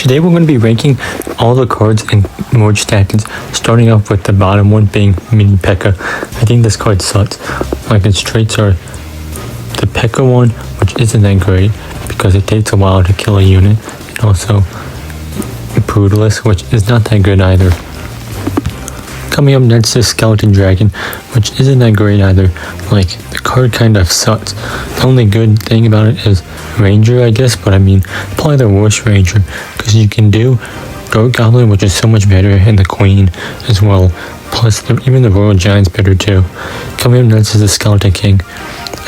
Today we're going to be ranking all the cards in Merge Tactics, starting off with the bottom one being Mini P.E.K.K.A. I think this card sucks. Like, its traits are the P.E.K.K.A. one, which isn't that great because it takes a while to kill a unit, and also Brutalist, which is not that good either. Coming up next is Skeleton Dragon, which isn't that great either. Like, the card kind of sucks. The only good thing about it is Ranger, I guess, but I mean, probably the worst Ranger, because you can do Dark Goblin, which is so much better, and the Queen as well. Plus, even the Royal Giant's better too. Coming up next is the Skeleton King.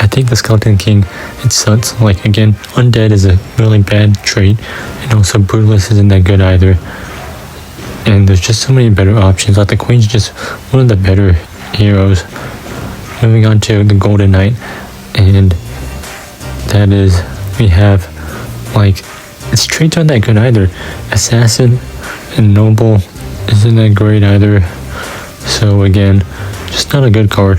I think the Skeleton King, it sucks. Like, again, Undead is a really bad trait, and also Brutalist isn't that good either. And there's just so many better options. Like, the Queen's just one of the better heroes. Moving on to the Golden Knight, and that is, we have, like, its traits aren't that good either. Assassin and Noble isn't that great either. So again, just not a good card.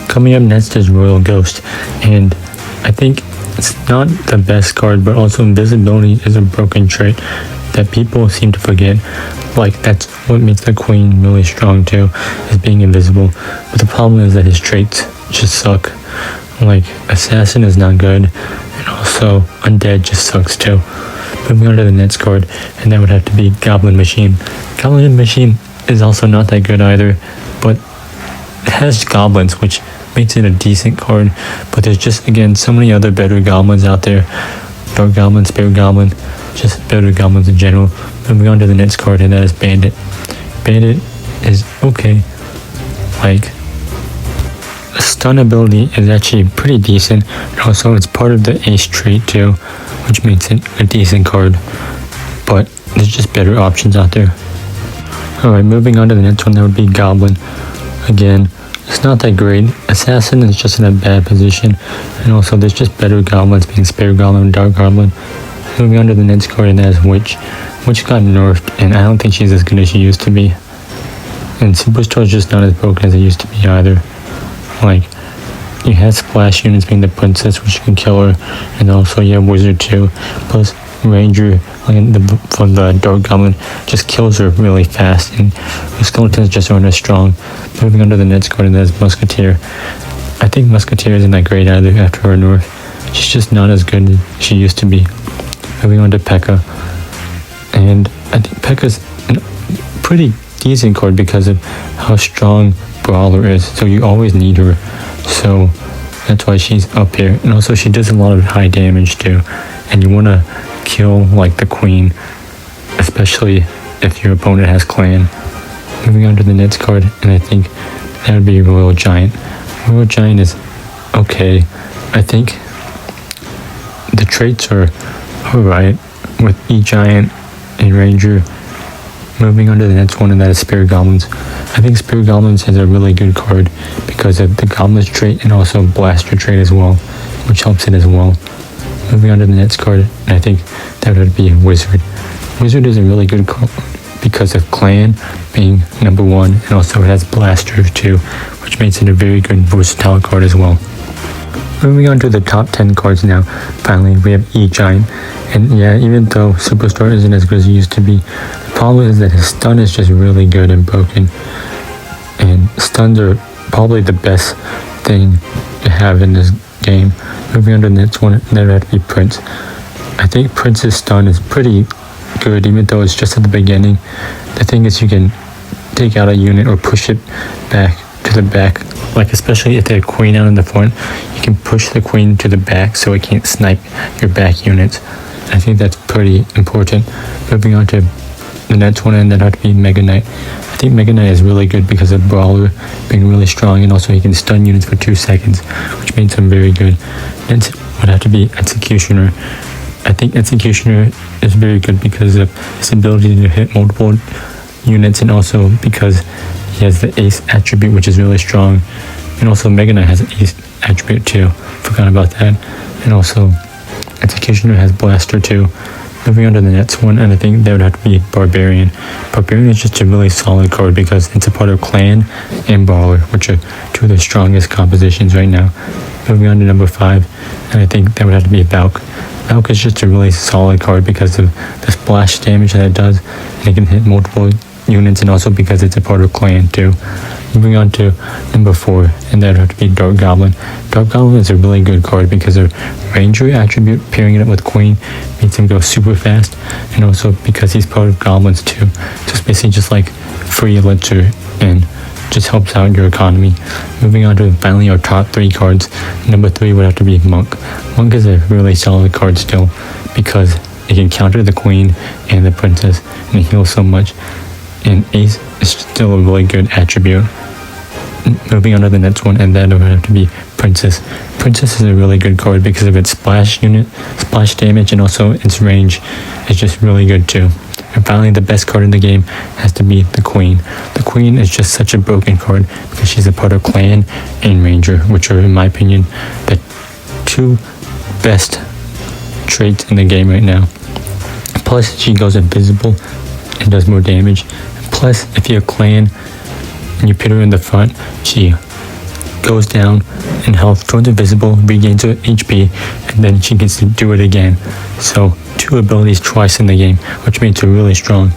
Coming up next is Royal Ghost, and I think it's not the best card, but also Invisibility is a broken trait that people seem to forget. Like, that's what makes the Queen really strong too, is being invisible. But the problem is that his traits just suck. Like, Assassin is not good, and also Undead just sucks too. Moving on to the next card, and that would have to be Goblin Machine. Goblin Machine is also not that good either, but it has goblins, which makes it a decent card. But there's just, again, so many other better goblins out there. Dark Goblin, Spirit Goblin, just better goblins in general. Moving on to the next card, and that is Bandit. Bandit is okay. Like, the stun ability is actually pretty decent, and also it's part of the Ace trait too, which makes it a decent card. But there's just better options out there. Alright, moving on to the next one, that would be Goblin. Again, it's not that great. Assassin is just in a bad position, and also there's just better goblins, being Spirit Goblin and Dark Goblin. Moving on to the next card, and that is Witch. Witch got nerfed, and I don't think she's as good as she used to be. And Superstar is just not as broken as it used to be either. Like, you have splash units being the Princess, which can kill her, and also you have Wizard too. Plus Ranger, like from the Dark Goblin, just kills her really fast, and the Skeletons just aren't as strong. Moving on to the next card, and that is Musketeer. I think Musketeer isn't that great either after her nerf. She's just not as good as she used to be. Moving on to P.E.K.K.A. And I think P.E.K.K.A.'s a pretty decent card because of how strong Brawler is, so you always need her. So that's why she's up here. And also she does a lot of high damage too, and you want to kill, like, the Queen, especially if your opponent has Clan. Moving on to the next card, and I think that would be Royal Giant. Royal Giant is okay. I think the traits are alright with E-Giant and Ranger. Moving on to the next one, and that is Spirit Goblins. I think Spirit Goblins is a really good card because of the Goblins trait and also Blaster trait as well, which helps it as well. Moving on to the next card, and I think that would be Wizard. Wizard is a really good card because of Clan being number one, and also it has Blaster too, which makes it a very good versatile card as well. Moving on to the top 10 cards now, finally we have E-Giant. And yeah, even though Superstar isn't as good as he used to be, the problem is that his stun is just really good and broken. And stuns are probably the best thing to have in this game. Moving on to the next one, that would have to be Prince. I think Prince's stun is pretty good, even though it's just at the beginning. The thing is, you can take out a unit or push it back to the back. Like, especially if there's a Queen out in the front, you can push the Queen to the back so it can't snipe your back units. I think that's pretty important. Moving on to the next one, and that would have to be Mega Knight. I think Mega Knight is really good because of Brawler being really strong, and also he can stun units for 2 seconds, which makes him very good. Next would have to be Executioner. I think Executioner is very good because of his ability to hit multiple units, and also because he has the Ace attribute, which is really strong. And also Mega Knight has an Ace attribute too. Forgot about that. And also Executioner has Blaster too. Moving on to the next one, and I think that would have to be Barbarian. Barbarian is just a really solid card because it's a part of Clan and Brawler, which are two of the strongest compositions right now. Moving on to number 5, and I think that would have to be Valk. Valk is just a really solid card because of the splash damage that it does, and it can hit multiple units, and also because it's a part of clan too. Moving on to number 4, and that would have to be Dark Goblin. Dark Goblin is a really good card because of Ranger attribute, pairing it up with Queen makes him go super fast, and also because he's part of Goblins too. So it's basically just like free Elixir and just helps out your economy. Moving on to finally our top 3 cards. Number 3 would have to be Monk. Monk is a really solid card still because it can counter the Queen and the Princess and it heals so much. And Ace is still a really good attribute. Moving on to the next one, and that would have to be Princess. Princess is a really good card because of its splash damage, and also its range is just really good too. And finally, the best card in the game has to be the Queen. The Queen is just such a broken card because she's a part of Clan and Ranger, which are, in my opinion, the 2 best traits in the game right now. Plus, she goes invisible and does more damage. Plus, if you're a Clan and you put her in the front, she goes down in health, turns invisible, regains her HP, and then she gets to do it again. So 2 abilities twice in the game, which makes her really strong.